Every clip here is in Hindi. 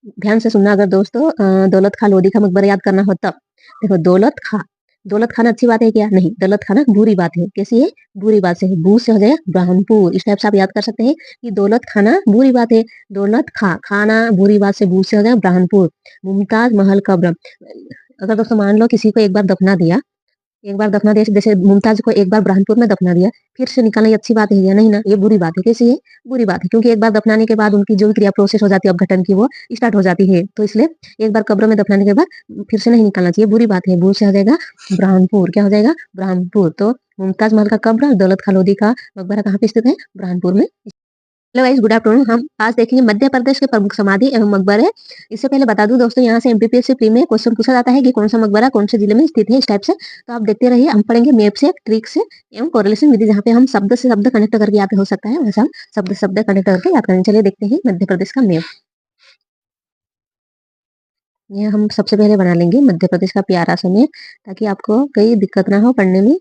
ध्यान से सुनना अगर दोस्तों दौलत खां लोधी का मकबरा याद करना हो तब। देखो दौलत खाना अच्छी बात है क्या? नहीं, दौलत खाना बुरी बात है। कैसी है? बुरी बात से है। बू से हो जाएगा ब्रह्मपुर। इस टाइप से आप याद कर सकते हैं कि दौलत खाना बुरी बात है। दौलत खाना बुरी बात से बू से हो जाएगा ब्रह्मपुर। मुमताज महल कब्र। अगर दोस्तों मान लो किसी को एक बार दफना दिया, एक बार दफना दिया, जैसे मुमताज को एक बार बुरहानपुर में दफना दिया, फिर से निकालना ये अच्छी बात है या नहीं ना? ये बुरी बात है। कैसी है? बुरी बात है, क्योंकि एक बार दफनाने के बाद उनकी जो भी क्रिया प्रोसेस हो जाती है अपघटन की, वो स्टार्ट हो जाती है। तो इसलिए एक बार कब्र में दफनाने के बाद फिर से नहीं निकालना चाहिए, बुरी बात है। भूल से हो जाएगा बुरहानपुर। क्या हो जाएगा? बुरहानपुर। तो मुमताज महल का कब्र, दौलत खां लोधी का मकबरा कहाँ पे स्थित है? बुरहानपुर में। Hello guys, good afternoon. हम आज देखेंगे मध्य प्रदेश के प्रमुख समाधि एवं मकबरे। इससे पहले बता दूं दोस्तों, यहाँ से एमपीपीएससी प्री में क्वेश्चन पूछा जाता है कि कौन सा मकबरा कौन से जिले में स्थित है, इस टाइप से। तो आप देखते रहिए, हम पढ़ेंगे मैप से, ट्रिक से एवं कोरिलेशन विधि, जहाँ पे हम शब्द से शब्द कनेक्ट करके याद हो सकता है, वैसे हम शब्द शब्द कनेक्ट करके याद करेंगे। चलिए देखते हैं मध्य प्रदेश का मैप। ये हम सबसे पहले बना लेंगे मध्य प्रदेश का प्यारा सा मैप, ताकि आपको कोई दिक्कत ना हो पढ़ने में।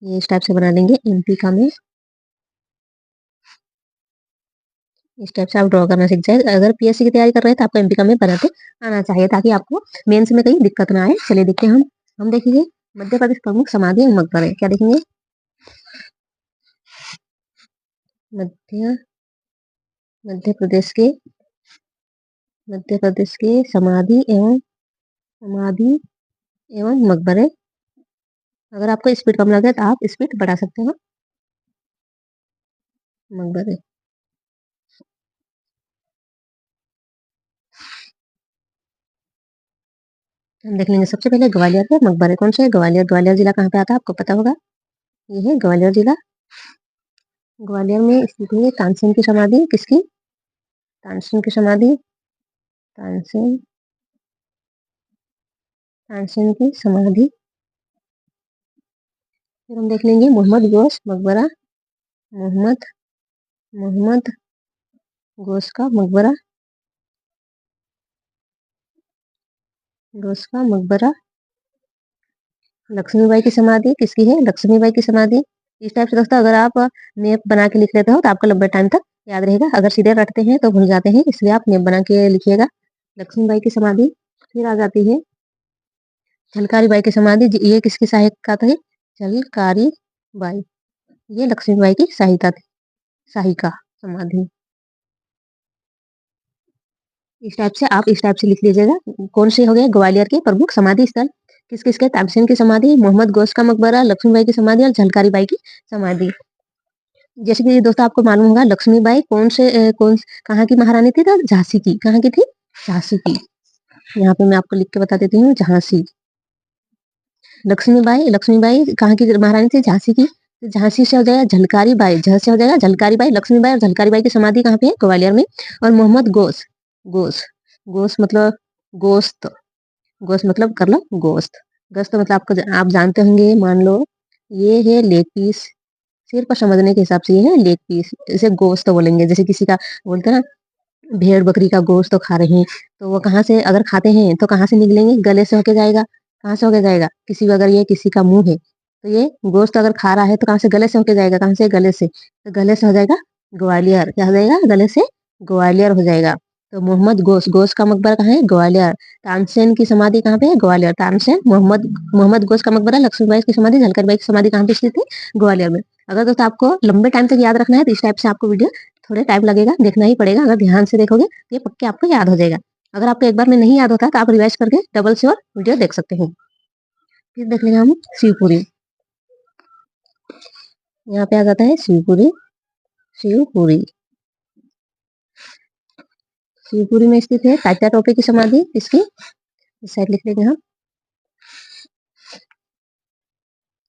ये इस टाइप से बना लेंगे एमपी का मैप। इस टाइप से आप ड्रॉ करना सीख जाए। अगर पीएससी की तैयारी कर रहे हैं तो आपको एमपी का मैप बनाते आना चाहिए, ताकि आपको मेंस में कहीं दिक्कत ना आए। चलिए देखते हैं हम देखेंगे मध्य प्रदेश प्रमुख समाधि एवं मकबरे। क्या देखेंगे? मध्य मध्य प्रदेश के मध्य प्रदेश के समाधि एवं मकबरे। अगर आपको स्पीड कम लगे तो आप स्पीड बढ़ा सकते हो। मकबरे हम देख लेंगे। सबसे पहले ग्वालियर के मकबरे कौन से है? ग्वालियर। ग्वालियर जिला कहाँ पे आता है आपको पता होगा? ये है ग्वालियर जिला। ग्वालियर में स्थित है तानसेन की समाधि। किसकी? तानसेन की समाधि। तानसेन तानसेन की समाधि। फिर हम देख लेंगे मोहम्मद गोश मकबरा। मोहम्मद मोहम्मद गोश का मकबरा। गोश का मकबरा। लक्ष्मीबाई की समाधि किसकी है? लक्ष्मीबाई की समाधि। इस टाइप से दोस्तों अगर आप मैप बना के लिख लेते हो तो आपको लंबे टाइम तक याद रहेगा। अगर सीधे रटते हैं तो भूल जाते हैं, इसलिए आप मैप बना के लिखिएगा। लक्ष्मीबाई की समाधि। फिर आ जाती है झलकारी बाई की समाधि। ये किसकी सहायता थी? झलकारी बाई। ये लक्ष्मीबाई की सहायता थी, सहायिका समाधि। इस टाइप से लिख लीजिएगा। कौन से हो गए ग्वालियर के प्रमुख समाधि स्थल? किस किसके? तानसेन की समाधि, मोहम्मद गोश का मकबरा, लक्ष्मीबाई की समाधि और झलकारी बाई की समाधि। जैसे कि दोस्तों आपको मालूम होगा लक्ष्मीबाई कहाँ की महारानी थी? तो झांसी की। कहाँ की थी? झांसी की। यहाँ पे मैं आपको लिख के बता देती हूँ, झांसी। लक्ष्मीबाई कहाँ की महारानी थी? झांसी की। तो झांसी से हो जाएगा झलकारी बाई। झ से हो जाएगा झलकारी बाई। लक्ष्मीबाई और झलकारी बाई की समाधि कहाँ पे है? ग्वालियर में। और मोहम्मद गोश गोश गोश मतलब गोश्त। गोश्त मतलब कर लो गोश्त। गोश्त मतलब आप जानते होंगे, मान लो ये है लेग पीस। सिर पर समझने के हिसाब से ये है लेग पीस। इसे गोश्त तो बोलेंगे। जैसे किसी का बोलते हैं ना, भेड़ बकरी का गोश्त तो खा रहे हैं, तो वो कहाँ से अगर खाते हैं तो कहाँ से निकलेंगे? गले से होके जाएगा। कहाँ से होके जाएगा? अगर ये किसी का मुंह है तो ये गोश्त अगर खा रहा है तो कहाँ से? गले से होके जाएगा। कहाँ से? गले से। तो गले से हो जाएगा ग्वालियर। क्या हो जाएगा? गले से ग्वालियर हो जाएगा। तो मोहम्मद गोश का मकबरा कहाँ है? ग्वालियर। तानसेन की समाधि कहाँ पे है? ग्वालियर। तानसेन मोहम्मद गोश का मकबरा, लक्ष्मीबाई की समाधि, झलकर बाई की समाधि कहाँ पे स्थित है? ग्वालियर में। अगर दोस्तों आपको लंबे टाइम तक याद रखना है तो इस टाइप से आपको वीडियो थोड़े टाइम लगेगा, देखना ही पड़ेगा। अगर ध्यान से देखोगे तो ये पक्के आपको याद हो जाएगा। अगर आपको एक बार में नहीं याद होता तो आप रिवाइज करके डबल से और वीडियो देख सकते हैं। फिर देख लेंगे हम शिवपुरी। यहाँ पे आ जाता है शिवपुरी। शिवपुरी शिवपुरी में स्थित है तात्या टोपे की समाधि। किसकी? इस साइड लिख लेंगे हम,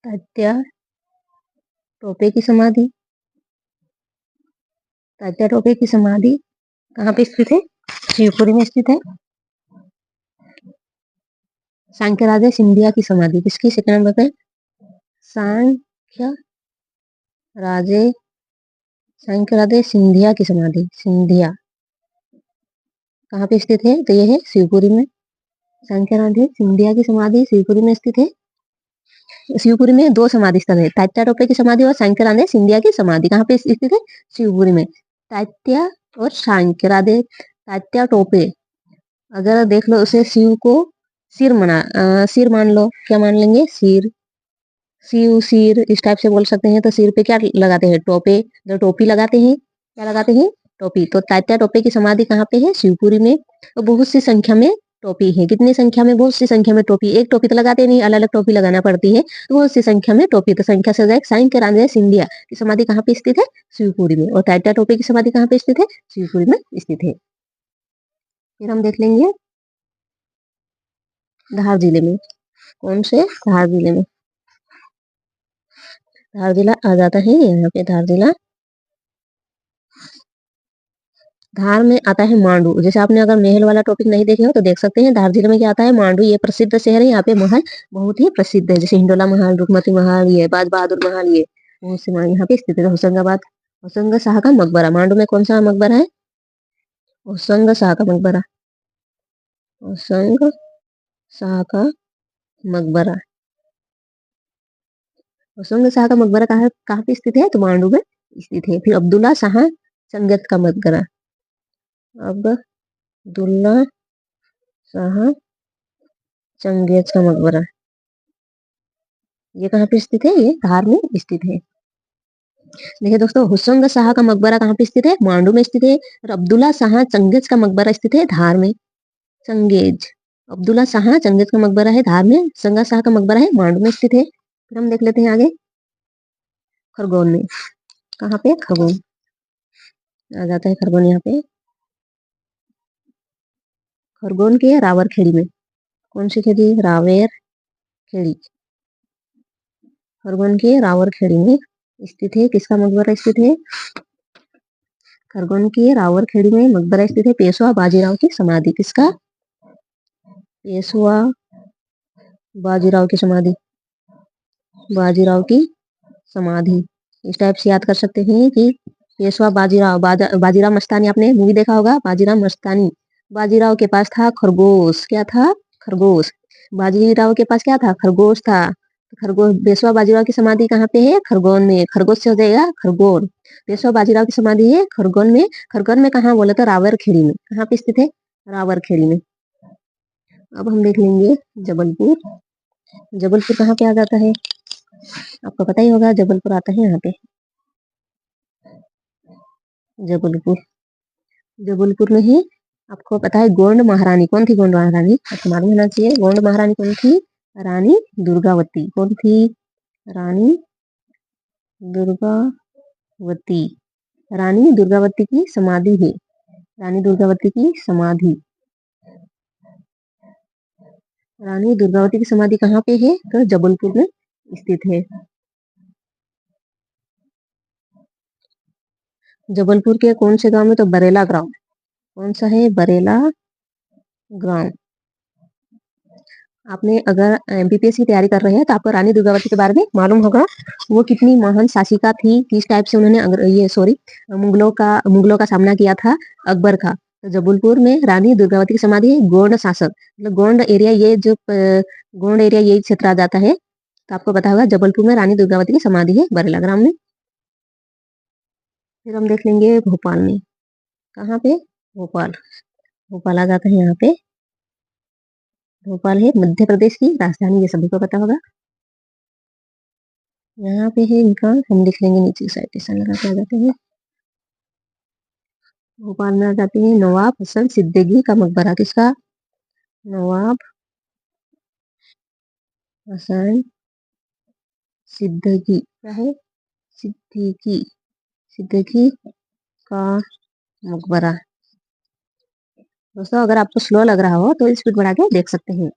तात्या टोपे की समाधि। तात्या टोपे की समाधि कहाँ पे स्थित है? शिवपुरी में स्थित है। सांख्य राजे सिंधिया की समाधि किसकी? सेकंड नंबर पे सांख्य राजे सांख्य राजे सिंधिया की समाधि। सिंधिया कहाँ पे स्थित है? तो ये है शिवपुरी में। सांख्य राजे सिंधिया की समाधि शिवपुरी में स्थित है। शिवपुरी में दो समाधि स्थल है, तात्या टोपे की समाधि और सांख्य राधे सिंधिया की समाधि। कहाँ पे स्थित है? शिवपुरी में। तात्या और सांख्य राधे तात्या टोपे, अगर देख लो उसे शिव को सिर मान लो, क्या मान लेंगे? सिर, शिव सिर, इस टाइप से बोल सकते हैं। तो सिर पे क्या लगाते हैं? टोपे, जो टोपी लगाते हैं, क्या लगाते हैं? टोपी। तो तात्या टोपे की समाधि कहाँ पे है? शिवपुरी में। तो बहुत सी संख्या में टोपी है। कितनी संख्या में? बहुत सी संख्या में टोपी। एक टोपी तो लगाते नहीं, अलग अलग टोपी लगाना पड़ती है, तो बहुत सी संख्या में टोपी। तो संख्या से हो जाएगा। साइन के राजा सिंधिया की समाधि कहाँ पे स्थित है? शिवपुरी में। और तात्या टोपे की समाधि कहाँ पे स्थित है? शिवपुरी में स्थित है। फिर हम देख लेंगे धार जिले में। कौन से? धार जिले में। धार जिला आ जाता है यहाँ पे। धार जिला, धार में आता है मांडू। जैसे आपने अगर महल वाला टॉपिक नहीं देखे हो तो देख सकते हैं। धार जिले में क्या आता है? मांडू। ये प्रसिद्ध शहर है, यहाँ पे महल बहुत ही प्रसिद्ध है। जैसे हिंडोला महल, रुकमती महल, ये बाज बहादुर महल, ये बहुत से महल यहाँ पे स्थित है। होशंगाबाद, होशंग शाह का मकबरा। मांडू में कौन सा मकबरा है? होशंग शाह का मकबरा। होशंग शाह का मकबरा। होशंग शाह का मकबरा कहाँ पे स्थित है? तो मांडू में स्थित है। फिर अब्दुल्ला शाह चंगेज का मकबरा। अब्दुल्ला शाह चंगेज का मकबरा, ये कहाँ पे स्थित है? ये धार में स्थित है। देखिए दोस्तों, हुसंग शाह का मकबरा कहाँ पे स्थित है? मांडू में स्थित है। और अब्दुल्ला शाह चंगेज का मकबरा स्थित है धार में। चंगेज, अब्दुल्ला शाह चंगेज का मकबरा है धार में, संगा शाह का मकबरा है मांडू में स्थित है। फिर हम देख लेते हैं आगे खरगोन में। कहाँ पे? खरगोन आ जाता है। खरगोन यहाँ पे, खरगोन के रावर खेड़ी में। कौन सी खेड़ी? रावेर खेड़ी। खरगोन के रावर खेड़ी में स्थित है। किसका मकबरा स्थित है? खरगोन की रावर खेड़ी में मकबरा स्थित है पेशवा बाजीराव की समाधि। किसका? पेशवा बाजीराव की समाधि। बाजीराव की समाधि इस टाइप से याद कर सकते हैं कि पेशवा बाजीराव, बाजीराव मस्तानी, आपने मूवी देखा होगा बाजीराव मस्तानी। बाजीराव के पास था खरगोश। क्या था? खरगोश। बाजीराव के पास क्या था? खरगोश था। खरगोश, पेशवा बाजीराव की समाधि कहाँ पे है? खरगोन में। खरगोश से हो जाएगा खरगोन। पेशवा बाजीराव की समाधि है खरगोन में। खरगोन में कहाँ बोला था? रावरखेड़ी में। कहाँ पे स्थित है? रावरखेड़ी में। अब हम देख लेंगे जबलपुर। जबलपुर कहाँ पे आ जाता है? आपको पता ही होगा, जबलपुर आता है यहाँ पे। जबलपुर, जबलपुर में ही आपको पता है गोंड महारानी कौन थी? गोंड महारानी आपको मालूम होना चाहिए। गोंड महारानी कौन थी? रानी दुर्गावती। कौन थी? रानी दुर्गावती। रानी दुर्गावती की समाधि है। रानी दुर्गावती की समाधि, रानी दुर्गावती की समाधि कहाँ पे है? तो जबलपुर में स्थित है। जबलपुर के कौन से गांव में? तो बरेला ग्राम। कौन सा है? बरेला ग्राम। आपने अगर एमपीपीएससी की तैयारी कर रहे हैं तो आपको रानी दुर्गावती के बारे में मालूम होगा। वो कितनी महान शासिका थी, किस टाइप से उन्होंने मुगलों का सामना किया था, अकबर का। तो जबलपुर में रानी दुर्गावती की समाधि है। गोंड शासक, मतलब गोंड एरिया, ये जो गोंड एरिया यही क्षेत्र आ जाता है। तो आपको पता होगा जबलपुर में रानी दुर्गावती की समाधि है बरेला ग्राम में। फिर हम देख लेंगे भोपाल में। कहाँ पे? भोपाल, भोपाल आ जाता है यहाँ पे। भोपाल है मध्य प्रदेश की राजधानी, ये सभी को पता होगा। यहाँ पे है इनका, हम लिख लेंगे नीचे साइटेशन लगा के आ जाते हैं। भोपाल में आ जाते हैं नवाब हसन सिद्दीकी का मकबरा। किसका? नवाब हसन सिद्दीकी। क्या है? सिद्दीकी, सिद्दीकी का मकबरा। दोस्तों, अगर आपको स्लो लग रहा हो तो स्पीड बढ़ा के देख सकते हैं।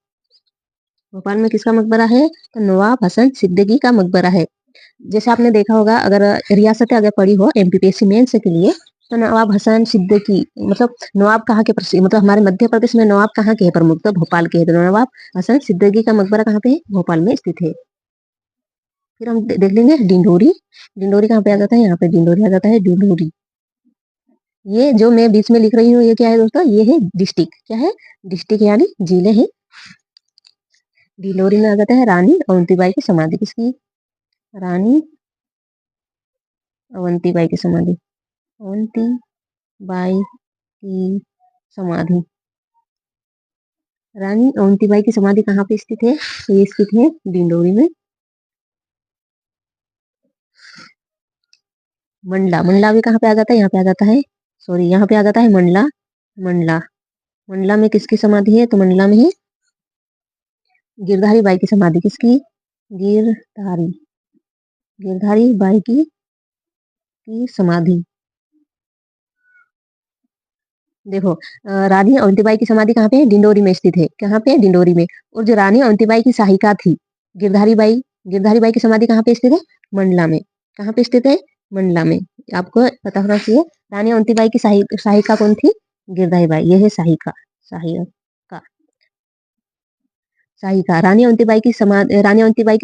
भोपाल में किसका मकबरा है? तो नवाब हसन सिद्दीकी का मकबरा है। जैसे आपने देखा होगा, अगर रियासतें अगर पढ़ी हो एमपीपीएससी मेंस के लिए, तो नवाब हसन सिद्दीकी, मतलब नवाब कहाँ के प्रसिद्ध, मतलब हमारे मध्य प्रदेश में नवाब कहाँ के हैं प्रमुख? तो भोपाल के हैं। तो नवाब हसन सिद्दीकी का मकबरा कहाँ पे है? भोपाल में स्थित है। फिर हम देख लेंगे डिंडोरी। डिंडोरी कहाँ पे आ जाता है? यहाँ पे डिंडोरी आ जाता है। डिंडोरी, ये जो मैं बीच में लिख रही हूँ, ये क्या है दोस्तों? ये है डिस्ट्रिक्ट। क्या है? डिस्ट्रिक्ट यानी जिले है। डिंडोरी में आ जाता है रानी अवंतीबाई की समाधि। किसकी? रानी अवंतीबाई की समाधि। अवंती बाई की समाधि। रानी अवंतीबाई की समाधि कहाँ पे स्थित है? तो ये स्थित है डिंडोरी में। मंडला, मंडला भी कहाँ पे आ जाता है? यहाँ पे आ जाता है, सॉरी यहाँ पे आ जाता है मंडला। मंडला, मंडला में किसकी समाधि है? तो मंडला में है गिरधारी बाई की समाधि। किसकी? गिरधारी, गिरधारी बाई की समाधि। देखो रानी अवंतीबाई की समाधि कहाँ पे है? डिंडोरी में स्थित है। कहाँ पे? डिंडोरी में। और जो रानी अवंतीबाई की सहायिका थी गिरधारी बाई, गिरधारी बाई की समाधि कहाँ पे स्थित है? मंडला में। कहाँ पे स्थित है? मंडला में। आपको पता होना चाहिए। रानी अवंतीबाई की सहायिका कौन थी? गिरधारी बाई। ये है सहायिका, सहायिका, सहायिका। रानी अवंतीबाई की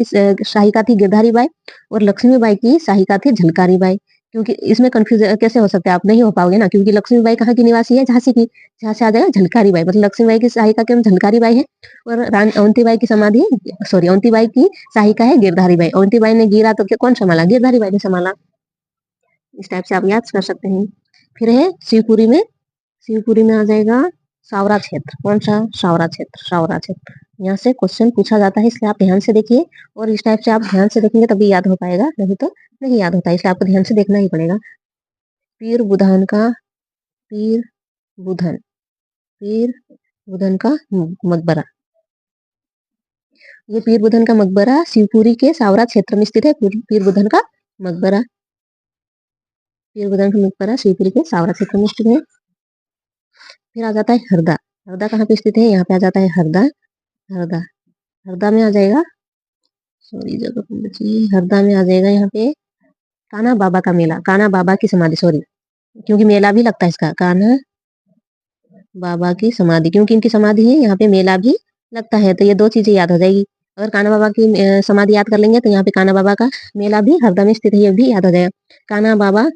सहायिका थी गिरधारी बाई और लक्ष्मीबाई की सहायिका थी झलकारी बाई। क्योंकि इसमें कंफ्यूज कैसे हो सकता है? आप नहीं हो पाओगे ना, क्योंकि लक्ष्मीबाई कहाँ की निवासी है? झांसी की। झांसी आ जाएगा झलकारी बाई, मतलब लक्ष्मीबाई की सहायिका के झलकारी बाई है और रानी अवंतीबाई की समाधि, सॉरी अवंतीबाई की सहायिका है गिरधारी बाई। अवंतीबाई ने गिरा तो कौन संभाला? गिरधारी बाई ने संभाला। इस टाइप से आप याद कर सकते हैं। फिर है शिवपुरी में, शिवपुरी में आ जाएगा सावरा क्षेत्र। कौन सा? सावरा क्षेत्र, सावरा क्षेत्र। यहाँ से क्वेश्चन पूछा जाता है, इसलिए आप ध्यान से देखिए। और इस टाइप से आप ध्यान से देखेंगे तभी याद हो पाएगा, नहीं तो नहीं याद होता, इसलिए आपको ध्यान से देखना ही पड़ेगा। पीर बुधान का, पीर बुधन, पीर बुधन का मकबरा। ये पीर बुधन का मकबरा शिवपुरी के सावरा क्षेत्र में स्थित है। पीर बुधन का मकबरा, पीर बुधन का मकबरा शिवपुरी के सावरा क्षेत्र में स्थित है। फिर आ जाता है हरदा। हरदा कहाँ पे स्थित है? यहाँ पे आ जाता है हरदा। हरदा, हरदा में आ जाएगा, सॉरी जगह कौन बची? हरदा में आ जाएगा यहाँ पे कान्हा बाबा का मेला, कान्हा बाबा की समाधि, सॉरी क्योंकि मेला भी लगता है इसका, कान्हा बाबा की समाधि, क्योंकि इनकी समाधि है यहाँ पे मेला भी लगता है, तो ये दो चीजें याद हो जाएगी। अगर कान्हा बाबा की समाधि याद कर लेंगे तो यहाँ पे कान्हा बाबा का मेला भी हरदा में स्थित है, ये भी याद हो जाएगा। कान्हा बाबा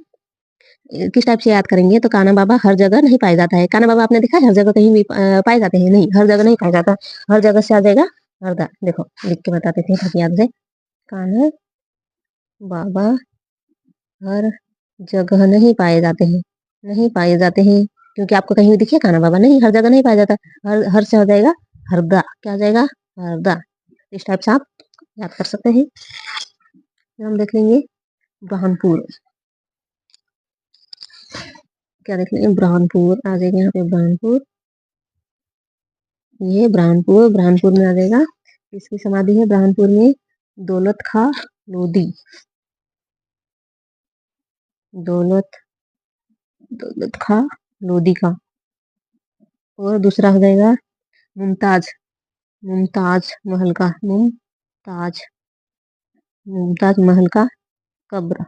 किस टाइप से याद करेंगे? तो कान्हा बाबा हर जगह नहीं पाया जाता है। कान्हा बाबा आपने देखा है हर जगह कहीं भी पाए जाते हैं? नहीं, हर जगह नहीं पाया जाता। हर जगह से आ जाएगा हरदा। देखो लिख के बताते थे ताकि याद है। कान्हा बाबा हर जगह नहीं पाए जाते हैं, नहीं पाए जाते हैं, क्योंकि आपको कहीं भी दिखिए कान्हा बाबा, नहीं, हर जगह नहीं पाया जाता। हर हर से हो जाएगा हरदा। क्या हो जाएगा? हरदा। इस टाइप से आप याद कर सकते हैं। फिर हम देख लेंगे ब्रह्मपुर। क्या देख लेंगे? ब्रह्मपुर आ जाएगा यहाँ पे, ब्रह्मपुर। ये ब्रह्मपुर, ब्रह्मपुर में आ जाएगा किसकी समाधि है? ब्रह्मपुर में दौलत खां लोधी, दौलत, दौलत खां लोधी का। और दूसरा हो जाएगा मुमताज, मुमताज महल का, मुमताज, मुमताज महल का कब्र।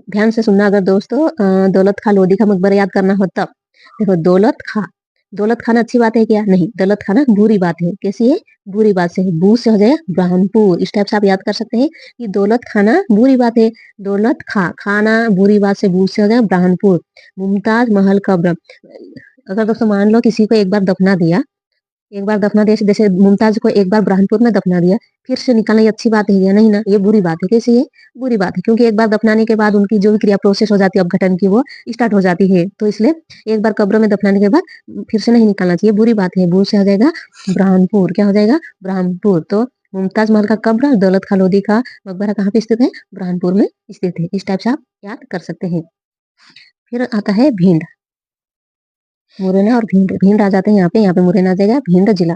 ध्यान से सुनना अगर दोस्तों, दौलत खां लोधी का मकबरा याद करना हो तब। देखो दौलत खां, दौलत खाना अच्छी बात है क्या? नहीं, दौलत खाना बुरी बात है। कैसी है? बुरी बात से, बू से हो जाए ब्रह्मपुर। इस टाइप से आप याद कर सकते हैं कि दौलत खाना बुरी बात है। दौलत खां, खाना बुरी बात से, बू से हो जाए ब्रह्मपुर। मुमताज महल कब्र। अगर दोस्तों मान लो किसी को एक बार दफना दिया, एक बार दफना दिया, जैसे मुमताज को एक बार बुरहानपुर में दफना दिया, फिर से निकालना ये अच्छी बात है या नहीं ना? ये बुरी बात है। कैसी है? बुरी बात है, क्योंकि एक बार दफनाने के बाद उनकी जो भी क्रिया प्रोसेस हो जाती है अपघटन की, वो स्टार्ट हो जाती है। तो इसलिए एक बार कब्र में दफनाने के बाद फिर से नहीं निकालना चाहिए, बुरी बात है। बू से हो जाएगा ब्रह्मपुर। क्या हो जाएगा? ब्रह्मपुर। तो मुमताज महल का कब्र, दौलत खां लोधी का मकबरा कहाँ पे स्थित है? ब्रह्मपुर में स्थित है। इस टाइप से आप याद कर सकते हैं। फिर आता है भिंड, मुरैना और भिंड। भिंड आ जाते हैं यहाँ पे मुरैना आ जाएगा, भिंड जिला।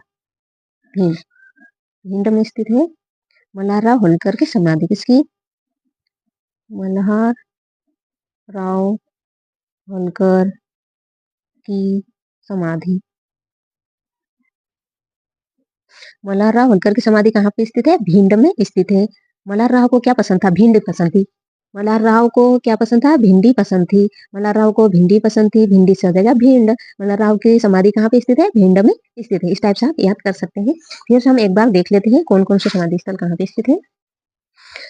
भिंड, भिंड में स्थित है मल्हार राव होलकर की समाधि। किसकी? मल्हार राव होलकर की समाधि। मल्हार राव होलकर की समाधि कहाँ पे स्थित है? भिंड में स्थित है। मल्हार राव को क्या पसंद था? भिंड पसंद थी। मल्हार राव को क्या पसंद था? भिंडी पसंद थी। मल्हार राव को भिंडी पसंद थी, भिंडी से हो जाएगा भिंड। मल्हार राव की समाधि कहाँ पे स्थित है? भिंड में स्थित है। इस टाइप से आप याद कर सकते हैं। फिर से हम एक बार देख लेते हैं कौन कौन से समाधि स्थल कहाँ पे स्थित है।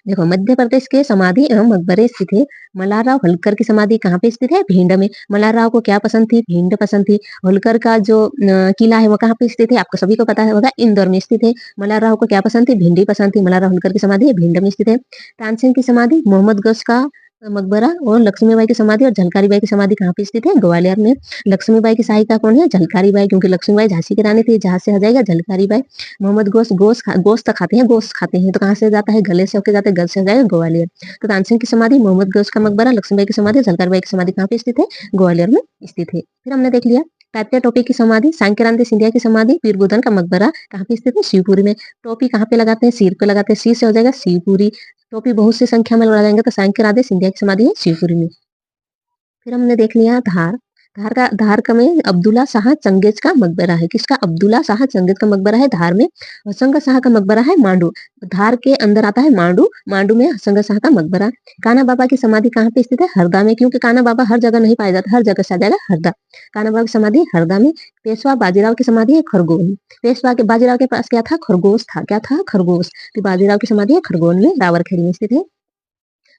देखो मध्य प्रदेश के समाधि एवं मकबरे स्थित है। मल्हार राव होलकर की समाधि कहाँ पे स्थित है? भिंड में। मल्हार राव को क्या पसंद थी? भिंड पसंद थी। होलकर का जो किला है वो कहाँ पे स्थित है? आपको सभी को पता होगा, इंदौर में स्थित है। मल्हार राव को क्या पसंद थी? भिंडी पसंद थी। मल्हार राव होलकर की समाधि भिंड में स्थित है। तानसेन की समाधि मोहम्मद गौस का मकबरा और लक्ष्मीबाई की समाधि और झलकारी बाई की समाधि कहाँ पे स्थित है? ग्वालियर में। लक्ष्मीबाई की सहायिका कौन है? झलकारी बाई, क्योंकि लक्ष्मीबाई झांसी की रानी थी। जहां से आ जाएगा झलकारी बाई। मोहम्मद गोश्त खाते हैं, गोश्त खाते हैं, तो कहाँ से जाता है? गले से होके जाते हैं, गल से आ जाएगा ग्वालियर। तो तानसेन की समाधि, मोहम्मद गोश्त का मकबरा, लक्ष्मीबाई की समाधि, झलकारी बाई की समाधि कहाँ पे स्थित है? ग्वालियर में स्थित है। फिर हमने देख लिया तात्या टोपे की समाधि, सांक्रांति सिंधिया की समाधि, पीर बुधन का मकबरा कहाँ पे स्थित है? शिवपुरी में। टोपी कहाँ पे लगाते हैं? सिर पे लगाते हैं, सिर से हो जाएगा शिवपुरी। टोपी बहुत सी संख्या में लगाएंगे तो सांक्रांति सिंधिया की समाधि है शिवपुरी में। फिर हमने देख लिया धार। धार का में अब्दुल्ला शाह चंगेज का मकबरा है। किसका? अब्दुल्ला शाह चंगेज का मकबरा है धार में। हसंग शाह का मकबरा है मांडू। धार के अंदर आता है मांडू। मांडू में हसंग शाह का मकबरा। कान्हा बाबा की समाधि कहाँ पे स्थित है? हरदा में, क्योंकि कान्हा बाबा हर जगह नहीं पाया जाता, हर जगह से आ जाएगा हरदा। कान्हा बाबा की समाधि हरदा में। पेशवा बाजीराव की समाधि है खरगोन। पेशवा के बाजीराव के पास क्या था? खरगोश था। क्या था? खरगोश। तो बाजीराव की समाधि है खरगोन में, रावरखेड़ी में स्थित है।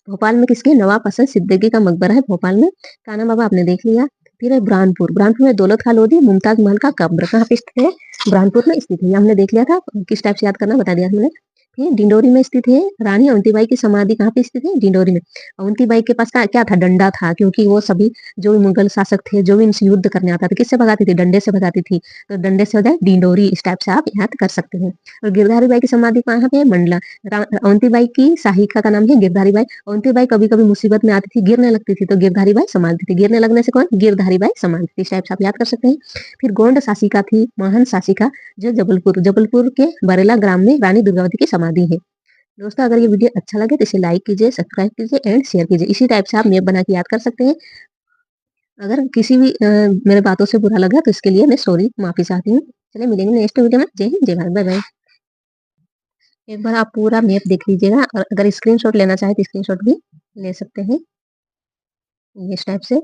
भोपाल में किसके? नवाब हसन सिद्दीकी का मकबरा है भोपाल में। कान्हा बाबा आपने देख लिया। फिर है बुरहानपुर। बुरहानपुर में दौलत खां लोधी मुमताज महल का कब्र कहाँ पे स्थित है? बुरहानपुर में स्थित है। ये हमने देख लिया था, किस टाइप से याद करना बता दिया हमने। फिर डिंडोरी में स्थित है रानी अवंतीबाई की समाधि। कहाँ पे स्थित है? डिंडोरी में। अवंतीबाई के पास क्या था? डंडा था, क्योंकि वो सभी जो भी मुगल शासक थे, जो भी इनसे युद्ध करने आता था, किससे भगाती थी? डंडे से भगाती थी। तो डंडे से हो जाए डिंडोरी, इस टाइप से आप याद कर सकते हैं। और गिरधारी बाई की समाधि कहाँ पे है? मंडला। अवंतीबाई की सहायिका का नाम है गिरधारी बाई। अवंतीबाई कभी कभी मुसीबत में आती थी, गिरने लगती थी, तो गिरधारी बाई संभालती थी। गिरने लगने से कौन? गिरधारी बाई संभालती थी। इस टाइप से आप याद कर सकते हैं। फिर गोंड शासिका थी, महान शासिका, जो जबलपुर के बरेला ग्राम में रानी दुर्गावती की समाधि है। दोस्तों, अगर ये वीडियो अच्छा लगे तो इसे लाइक कीजिए, सब्सक्राइब कीजिए एंड शेयर कीजिए। इसी टाइप से आप मैप बना के याद कर सकते हैं। अगर किसी भी मेरे बातों से बुरा लगा तो इसके लिए मैं सॉरी, माफी चाहती हूँ। चलिए मिलेंगे नेक्स्ट वीडियो में। जय हिंद, जय भारत, बाय बाय। एक बार आप पूरा मैप देख लीजिएगा, और अगर स्क्रीनशॉट लेना चाहे तो स्क्रीनशॉट भी ले सकते हैं, इस टाइप से।